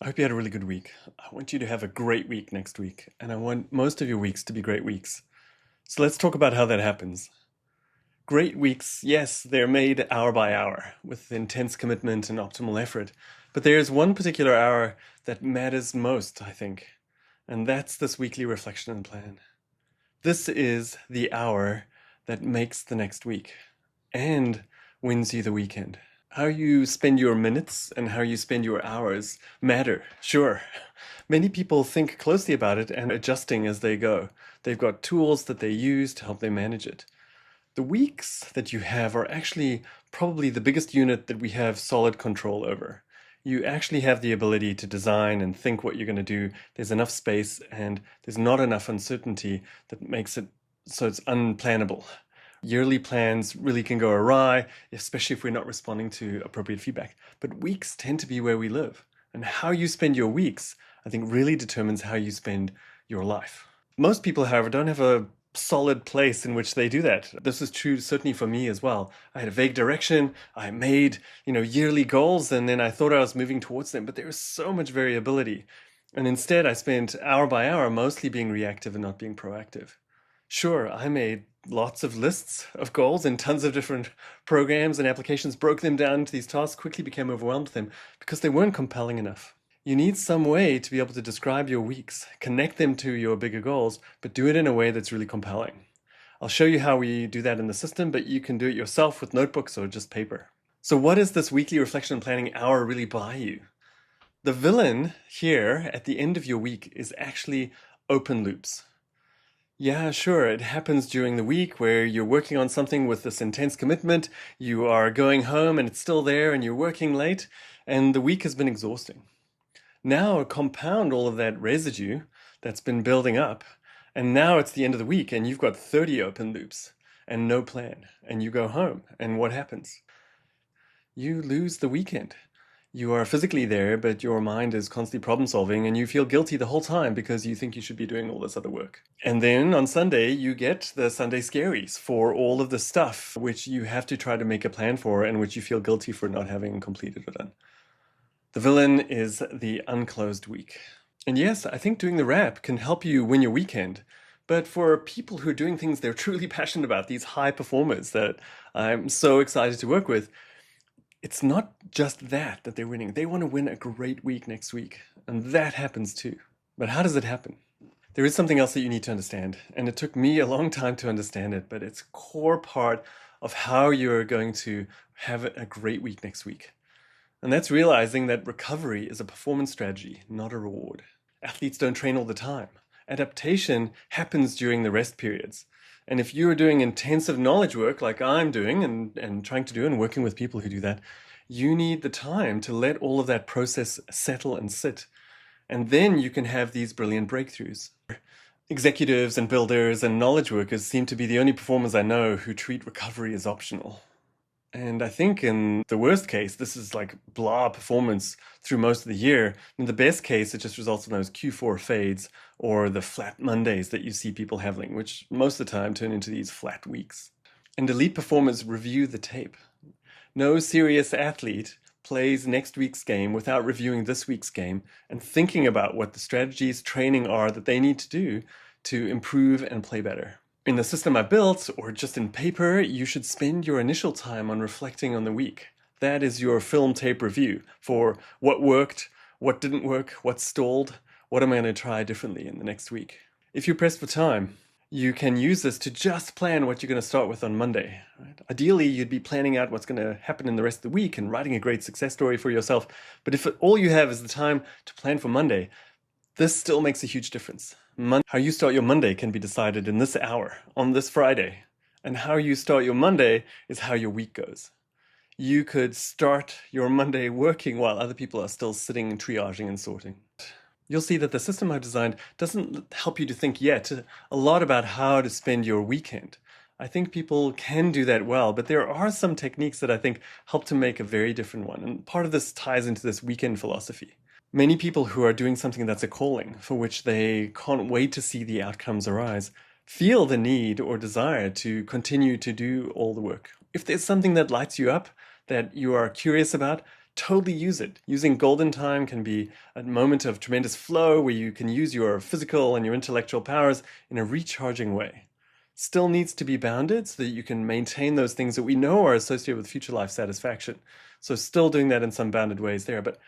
I hope you had a really good week. I want you to have a great week next week, and I want most of your weeks to be great weeks. So let's talk about how that happens. Great weeks, yes, they're made hour by hour with intense commitment and optimal effort. But there's one particular hour that matters most, I think, and that's this weekly reflection and plan. This is the hour that makes the next week and wins you the weekend. How you spend your minutes and how you spend your hours matter, sure. Many people think closely about it and adjusting as they go. They've got tools that they use to help them manage it. The weeks that you have are actually probably the biggest unit that we have solid control over. You actually have the ability to design and think what you're going to do. There's enough space and there's not enough uncertainty that makes it so it's unplannable. Yearly plans really can go awry, especially if we're not responding to appropriate feedback. But weeks tend to be where we live. And how you spend your weeks, I think, really determines how you spend your life. Most people, however, don't have a solid place in which they do that. This is true certainly for me as well. I had a vague direction. I made, yearly goals, and then I thought I was moving towards them, but there was so much variability. And instead, I spent hour by hour mostly being reactive and not being proactive. Sure, I made lots of lists of goals in tons of different programs and applications, broke them down into these tasks, quickly became overwhelmed with them because they weren't compelling enough. You need some way to be able to describe your weeks, connect them to your bigger goals, but do it in a way that's really compelling. I'll show you how we do that in the system, but you can do it yourself with notebooks or just paper. So what does this weekly reflection and planning hour really buy you? The villain here at the end of your week is actually open loops. Yeah, sure. It happens during the week where you're working on something with this intense commitment, you are going home and it's still there and you're working late, and the week has been exhausting. Now compound all of that residue that's been building up, and now it's the end of the week and you've got 30 open loops and no plan, and you go home, and what happens? You lose the weekend. You are physically there, but your mind is constantly problem solving, and you feel guilty the whole time because you think you should be doing all this other work. And then on Sunday, you get the Sunday scaries for all of the stuff which you have to try to make a plan for and which you feel guilty for not having completed or done. The villain is the unclosed week. And yes, I think doing the wrap can help you win your weekend. But for people who are doing things they're truly passionate about, these high performers that I'm so excited to work with, it's not just that they're winning. They want to win a great week next week. And that happens too. But how does it happen? There is something else that you need to understand. And it took me a long time to understand it, but it's a core part of how you're going to have a great week next week. And that's realizing that recovery is a performance strategy, not a reward. Athletes don't train all the time. Adaptation happens during the rest periods. And if you're doing intensive knowledge work like I'm doing and trying to do and working with people who do that, you need the time to let all of that process settle and sit. And then you can have these brilliant breakthroughs. Executives and builders and knowledge workers seem to be the only performers I know who treat recovery as optional. And I think in the worst case, this is like blah performance through most of the year. In the best case, it just results in those Q4 fades or the flat Mondays that you see people having, which most of the time turn into these flat weeks. And elite performers review the tape. No serious athlete plays next week's game without reviewing this week's game and thinking about what the strategies, training are that they need to do to improve and play better. In the system I built, or just in paper, you should spend your initial time on reflecting on the week. That is your film tape review for what worked, what didn't work, what stalled, what am I going to try differently in the next week. If you're pressed for time, you can use this to just plan what you're going to start with on Monday. Right? Ideally, you'd be planning out what's going to happen in the rest of the week and writing a great success story for yourself. But if all you have is the time to plan for Monday, this still makes a huge difference. How you start your Monday can be decided in this hour, on this Friday. And how you start your Monday is how your week goes. You could start your Monday working while other people are still sitting and triaging and sorting. You'll see that the system I've designed doesn't help you to think yet a lot about how to spend your weekend. I think people can do that well, but there are some techniques that I think help to make a very different one. And part of this ties into this weekend philosophy. Many people who are doing something that's a calling, for which they can't wait to see the outcomes arise, feel the need or desire to continue to do all the work. If there's something that lights you up, that you are curious about, totally use it. Using golden time can be a moment of tremendous flow where you can use your physical and your intellectual powers in a recharging way. Still needs to be bounded so that you can maintain those things that we know are associated with future life satisfaction. So still doing that in some bounded ways there, but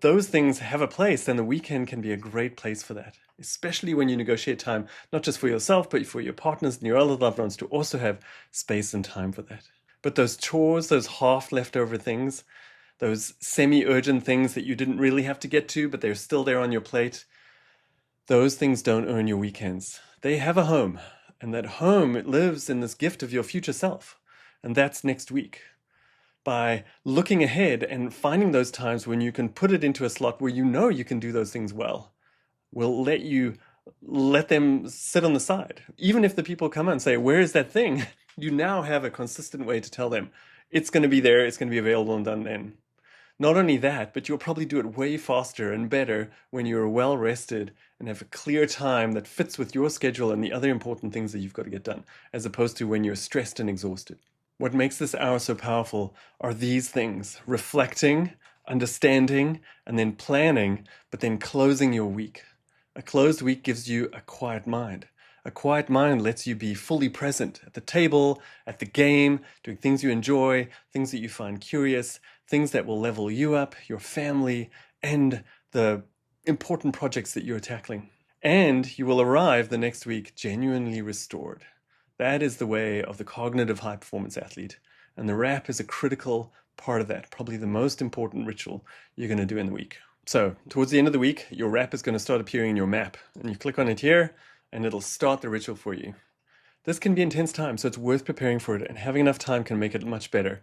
those things have a place, and the weekend can be a great place for that, especially when you negotiate time, not just for yourself, but for your partners and your other loved ones to also have space and time for that. But those chores, those half leftover things, those semi-urgent things that you didn't really have to get to, but they're still there on your plate, those things don't earn your weekends. They have a home, and that home, it lives in this gift of your future self, and that's next week. By looking ahead and finding those times when you can put it into a slot where you know you can do those things well, will let them sit on the side. Even if the people come and say, where is that thing? You now have a consistent way to tell them it's going to be there, it's going to be available and done then. Not only that, but you'll probably do it way faster and better when you're well rested and have a clear time that fits with your schedule and the other important things that you've got to get done, as opposed to when you're stressed and exhausted. What makes this hour so powerful are these things: reflecting, understanding, and then planning, but then closing your week. A closed week gives you a quiet mind. A quiet mind lets you be fully present at the table, at the game, doing things you enjoy, things that you find curious, things that will level you up, your family, and the important projects that you're tackling. And you will arrive the next week genuinely restored. That is the way of the cognitive high-performance athlete. And the wrap is a critical part of that, probably the most important ritual you're going to do in the week. So towards the end of the week, your wrap is going to start appearing in your map. And you click on it here, and it'll start the ritual for you. This can be intense time, so it's worth preparing for it, and having enough time can make it much better.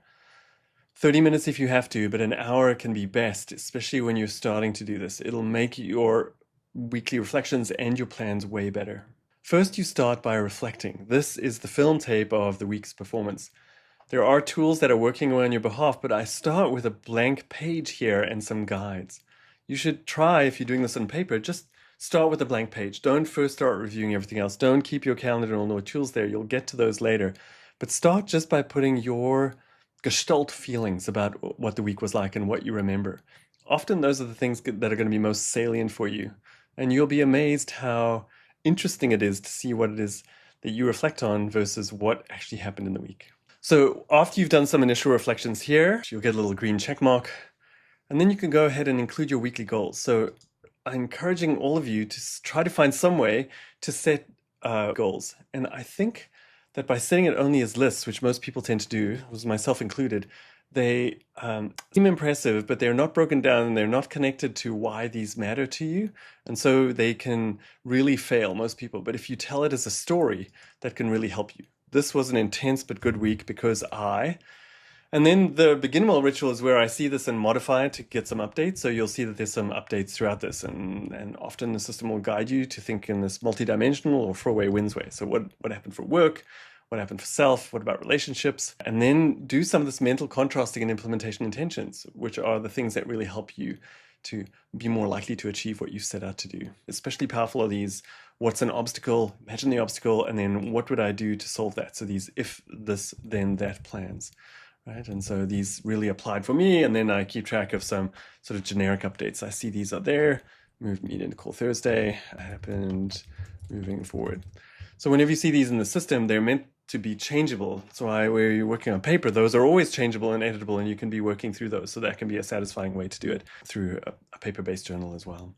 30 minutes if you have to, but an hour can be best, especially when you're starting to do this. It'll make your weekly reflections and your plans way better. First, you start by reflecting. This is the film tape of the week's performance. There are tools that are working on your behalf, but I start with a blank page here and some guides. You should try, if you're doing this on paper, just start with a blank page. Don't first start reviewing everything else. Don't keep your calendar and all the tools there. You'll get to those later. But start just by putting your gestalt feelings about what the week was like and what you remember. Often those are the things that are going to be most salient for you. And you'll be amazed how interesting it is to see what it is that you reflect on versus what actually happened in the week. So after you've done some initial reflections here, you'll get a little green check mark, and then you can go ahead and include your weekly goals. So I'm encouraging all of you to try to find some way to set goals. And I think that by setting it only as lists, which most people tend to do, myself included, they seem impressive, but they're not broken down and they're not connected to why these matter to you. And so they can really fail, most people. But if you tell it as a story, that can really help you. This was an intense but good week because and then the beginning ritual is where I see this and modify it to get some updates. So you'll see that there's some updates throughout this. And often the system will guide you to think in this multidimensional or four-way wins way. So what happened for work? What happened for self? What about relationships? And then do some of this mental contrasting and implementation intentions, which are the things that really help you to be more likely to achieve what you set out to do. Especially powerful are these, what's an obstacle? Imagine the obstacle, and then what would I do to solve that? So these if this, then that plans. Right? And so these really applied for me, and then I keep track of some sort of generic updates. I see these are there. Moved meeting to call Thursday. Happened moving forward. So whenever you see these in the system, they're meant to be changeable. So where you're working on paper, those are always changeable and editable, and you can be working through those. So that can be a satisfying way to do it through a paper-based journal as well.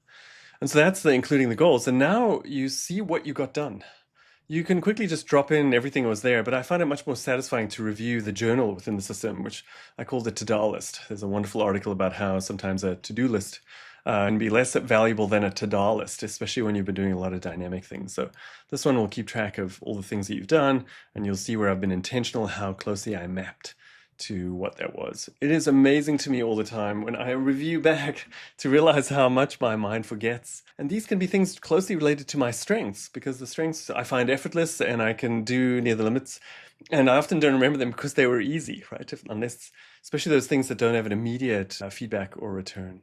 And so that's including the goals. And now you see what you got done. You can quickly just drop in everything that was there, but I find it much more satisfying to review the journal within the system, which I call the to-do list. There's a wonderful article about how sometimes a to-do list can be less valuable than a to-do list, especially when you've been doing a lot of dynamic things. So this one will keep track of all the things that you've done, and you'll see where I've been intentional, how closely I mapped to what that was. It is amazing to me all the time when I review back to realize how much my mind forgets. And these can be things closely related to my strengths, because the strengths I find effortless and I can do near the limits. And I often don't remember them because they were easy, right? Unless, especially those things that don't have an immediate feedback or return.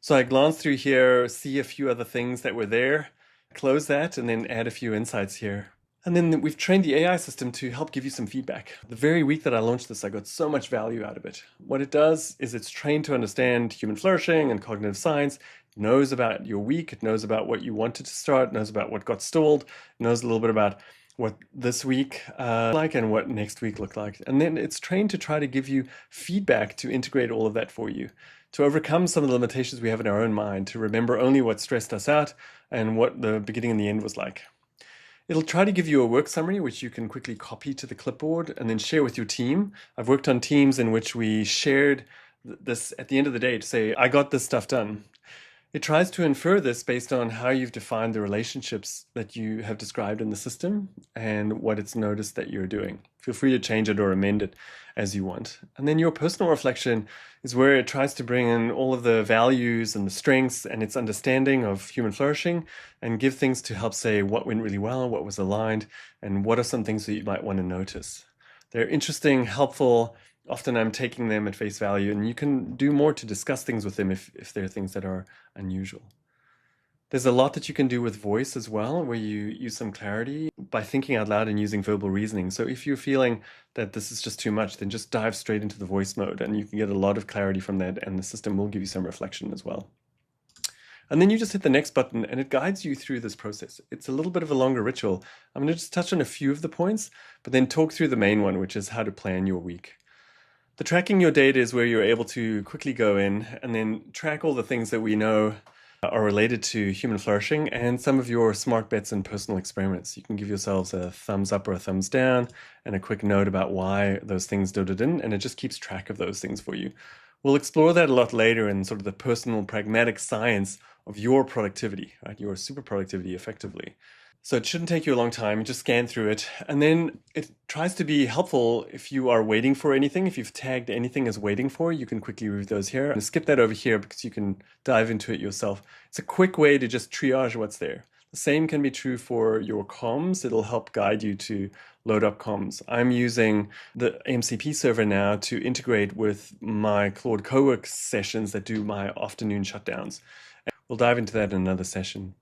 So I glance through here, see a few other things that were there, close that, and then add a few insights here. And then we've trained the AI system to help give you some feedback. The very week that I launched this, I got so much value out of it. What it does is it's trained to understand human flourishing and cognitive science. It knows about your week. It knows about what you wanted to start. It knows about what got stalled. It knows a little bit about what this week like and what next week looked like. And then it's trained to try to give you feedback to integrate all of that for you, to overcome some of the limitations we have in our own mind, to remember only what stressed us out and what the beginning and the end was like. It'll try to give you a work summary, which you can quickly copy to the clipboard and then share with your team. I've worked on teams in which we shared this at the end of the day to say, I got this stuff done. It tries to infer this based on how you've defined the relationships that you have described in the system and what it's noticed that you're doing. Feel free to change it or amend it as you want. And then your personal reflection is where it tries to bring in all of the values and the strengths and its understanding of human flourishing and give things to help say what went really well, what was aligned, and what are some things that you might want to notice. They're interesting, helpful. Often I'm taking them at face value, and you can do more to discuss things with them if there are things that are unusual. There's a lot that you can do with voice as well, where you use some clarity by thinking out loud and using verbal reasoning. So if you're feeling that this is just too much, then just dive straight into the voice mode, and you can get a lot of clarity from that, and the system will give you some reflection as well. And then you just hit the next button, and it guides you through this process. It's a little bit of a longer ritual. I'm going to just touch on a few of the points, but then talk through the main one, which is how to plan your week. The tracking your data is where you're able to quickly go in and then track all the things that we know are related to human flourishing and some of your smart bets and personal experiments. You can give yourselves a thumbs up or a thumbs down and a quick note about why those things didn't, and it just keeps track of those things for you. We'll explore that a lot later in sort of the personal pragmatic science of your productivity, right? Your super productivity effectively. So it shouldn't take you a long time. Just scan through it. And then it tries to be helpful if you are waiting for anything. If you've tagged anything as waiting for, you can quickly review those here. And skip that over here because you can dive into it yourself. It's a quick way to just triage what's there. The same can be true for your comms. It'll help guide you to load up comms. I'm using the MCP server now to integrate with my Claude Cowork sessions that do my afternoon shutdowns. We'll dive into that in another session.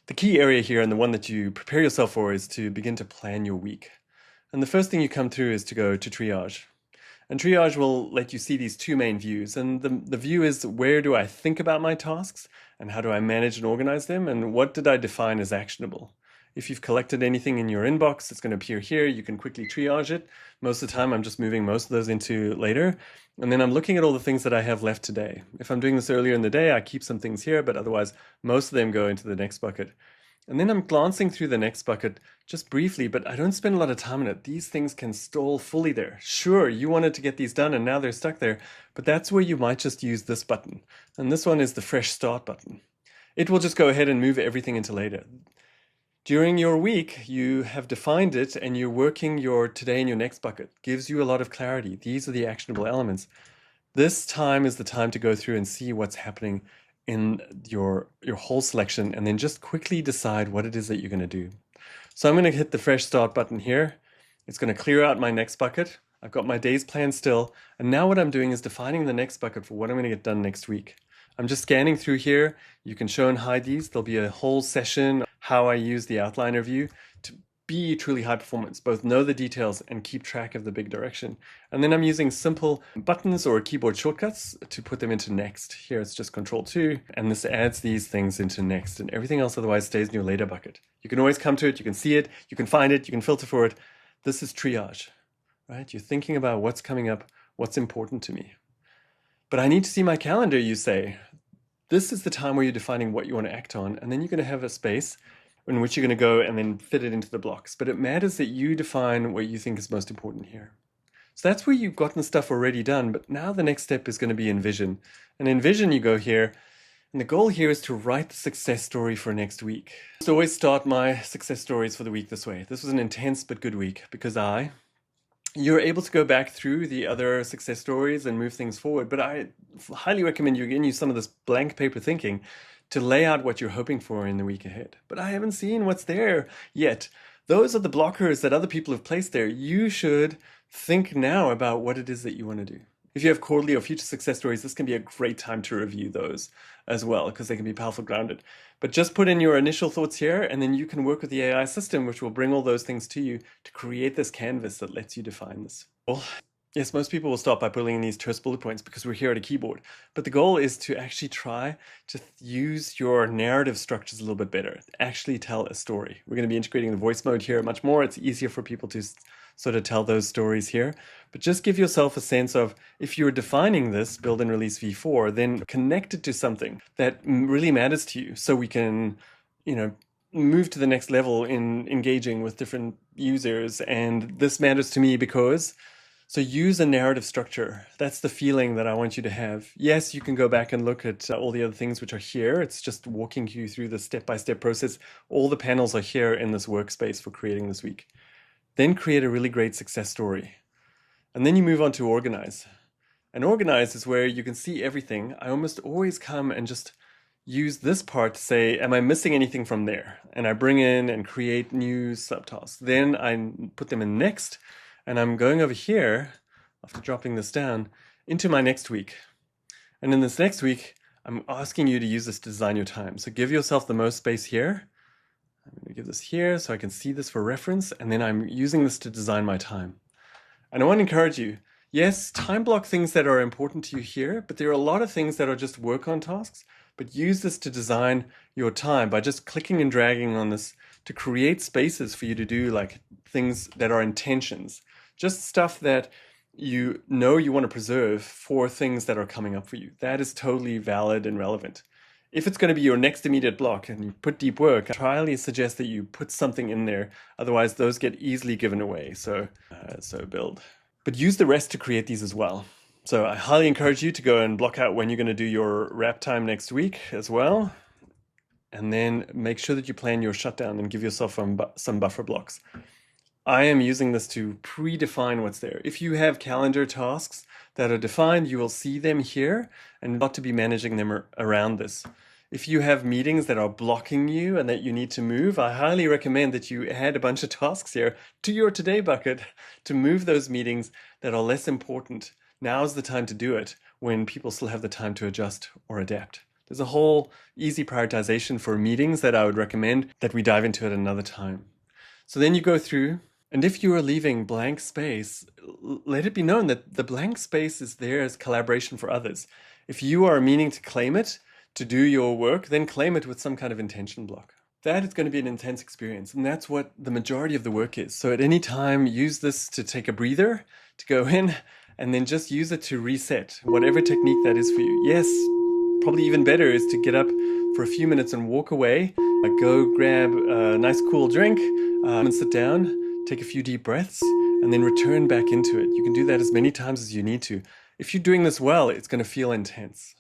The key area here, and the one that you prepare yourself for, is to begin to plan your week. And the first thing you come through is to go to triage. And triage will let you see these two main views. And the view is, where do I think about my tasks? And how do I manage and organize them? And what did I define as actionable? If you've collected anything in your inbox, it's going to appear here. You can quickly triage it. Most of the time, I'm just moving most of those into later. And then I'm looking at all the things that I have left today. If I'm doing this earlier in the day, I keep some things here, but otherwise, most of them go into the next bucket. And then I'm glancing through the next bucket just briefly, but I don't spend a lot of time on it. These things can stall fully there. Sure, you wanted to get these done and now they're stuck there, but that's where you might just use this button. And this one is the fresh start button. It will just go ahead and move everything into later. During your week, you have defined it and you're working your today and your next bucket. Gives you a lot of clarity. These are the actionable elements. This time is the time to go through and see what's happening in your whole selection, and then just quickly decide what it is that you're going to do. So I'm going to hit the fresh start button here. It's going to clear out my next bucket. I've got my day's plan still. And now what I'm doing is defining the next bucket for what I'm going to get done next week. I'm just scanning through here. You can show and hide these. There'll be a whole session how I use the outliner view to be truly high performance, both know the details and keep track of the big direction. And then I'm using simple buttons or keyboard shortcuts to put them into next. Here it's just Control-2, and this adds these things into next, and everything else otherwise stays in your later bucket. You can always come to it, you can see it, you can find it, you can filter for it. This is triage, right? You're thinking about what's coming up, what's important to me. But I need to see my calendar, you say. This is the time where you're defining what you want to act on, and then you're going to have a space in which you're going to go and then fit it into the blocks. But it matters that you define what you think is most important here. So that's where you've gotten stuff already done, but now the next step is going to be Envision. And Envision, you go here, and the goal here is to write the success story for next week. I always start my success stories for the week this way. This was an intense but good week because you're able to go back through the other success stories and move things forward. But I highly recommend you again use some of this blank paper thinking to lay out what you're hoping for in the week ahead. But I haven't seen what's there yet. Those are the blockers that other people have placed there. You should think now about what it is that you want to do. If you have quarterly or future success stories, this can be a great time to review those as well, because they can be powerful grounded. But just put in your initial thoughts here, and then you can work with the AI system, which will bring all those things to you to create this canvas that lets you define this. Well, yes, most people will start by pulling in these terse bullet points because we're here at a keyboard. But the goal is to actually try to use your narrative structures a little bit better, actually tell a story. We're going to be integrating the voice mode here much more. It's easier for people to sort of tell those stories here. But just give yourself a sense of, if you're defining this build and release v4, then connect it to something that really matters to you, so we can, move to the next level in engaging with different users. And this matters to me because... So use a narrative structure. That's the feeling that I want you to have. Yes, you can go back and look at all the other things which are here. It's just walking you through the step-by-step process. All the panels are here in this workspace for creating this week. Then create a really great success story. And then you move on to organize. And organize is where you can see everything. I almost always come and just use this part to say, am I missing anything from there? And I bring in and create new subtasks. Then I put them in next. And I'm going over here, after dropping this down, into my next week. And in this next week, I'm asking you to use this to design your time. So give yourself the most space here. I'm going to give this here so I can see this for reference. And then I'm using this to design my time. And I want to encourage you, yes, time block things that are important to you here, but there are a lot of things that are just work on tasks. But use this to design your time by just clicking and dragging on this to create spaces for you to do like things that are intentions. Just stuff that you want to preserve for things that are coming up for you. That is totally valid and relevant. If it's going to be your next immediate block and you put deep work, I highly suggest that you put something in there. Otherwise, those get easily given away. So build. But use the rest to create these as well. So I highly encourage you to go and block out when you're going to do your wrap time next week as well. And then make sure that you plan your shutdown and give yourself some buffer blocks. I am using this to predefine what's there. If you have calendar tasks that are defined, you will see them here and not to be managing them around this. If you have meetings that are blocking you and that you need to move, I highly recommend that you add a bunch of tasks here to your today bucket to move those meetings that are less important. Now's the time to do it when people still have the time to adjust or adapt. There's a whole easy prioritization for meetings that I would recommend that we dive into at another time. So then you go through. And if you are leaving blank space, let it be known that the blank space is there as collaboration for others. If you are meaning to claim it to do your work, then claim it with some kind of intention block. That is going to be an intense experience, and that's what the majority of the work is. So at any time, use this to take a breather, to go in, and then just use it to reset, whatever technique that is for you. Yes, probably even better is to get up for a few minutes and walk away, go grab a nice cool drink, and sit down. Take a few deep breaths and then return back into it. You can do that as many times as you need to. If you're doing this well, it's going to feel intense.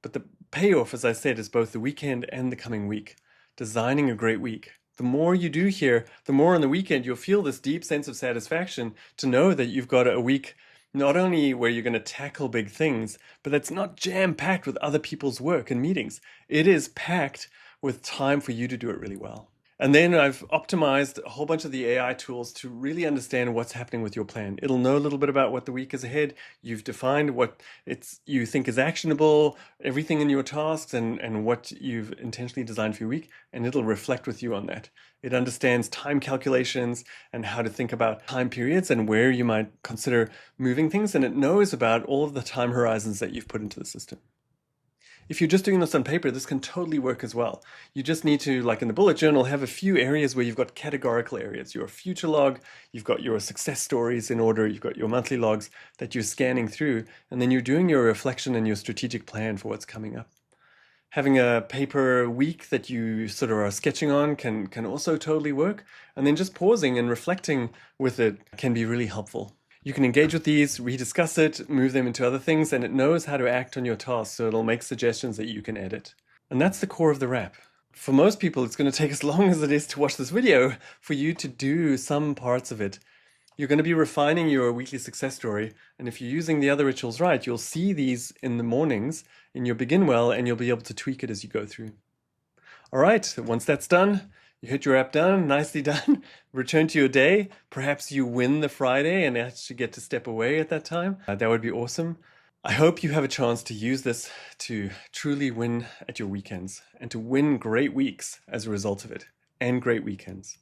But the payoff, as I said, is both the weekend and the coming week. Designing a great week. The more you do here, the more on the weekend you'll feel this deep sense of satisfaction to know that you've got a week not only where you're going to tackle big things, but that's not jam-packed with other people's work and meetings. It is packed with time for you to do it really well. And then I've optimized a whole bunch of the AI tools to really understand what's happening with your plan. It'll know a little bit about what the week is ahead. You've defined what you think is actionable, everything in your tasks, and what you've intentionally designed for your week, and it'll reflect with you on that. It understands time calculations and how to think about time periods and where you might consider moving things, and it knows about all of the time horizons that you've put into the system. If you're just doing this on paper, this can totally work as well. You just need to, like in the bullet journal, have a few areas where you've got categorical areas. Your future log, you've got your success stories in order, you've got your monthly logs that you're scanning through, and then you're doing your reflection and your strategic plan for what's coming up. Having a paper week that you sort of are sketching on can also totally work. And then just pausing and reflecting with it can be really helpful. You can engage with these, rediscuss it, move them into other things, and it knows how to act on your tasks, so it'll make suggestions that you can edit. And that's the core of the wrap. For most people, it's going to take as long as it is to watch this video for you to do some parts of it. You're going to be refining your weekly success story, and if you're using the other rituals right, you'll see these in the mornings in your begin well, and you'll be able to tweak it as you go through. All right, once that's done, You hit your app done, nicely done. Return to your day. Perhaps you win the Friday and actually get to step away at that time. That would be awesome. I hope you have a chance to use this to truly win at your weekends and to win great weeks as a result of it, and great weekends.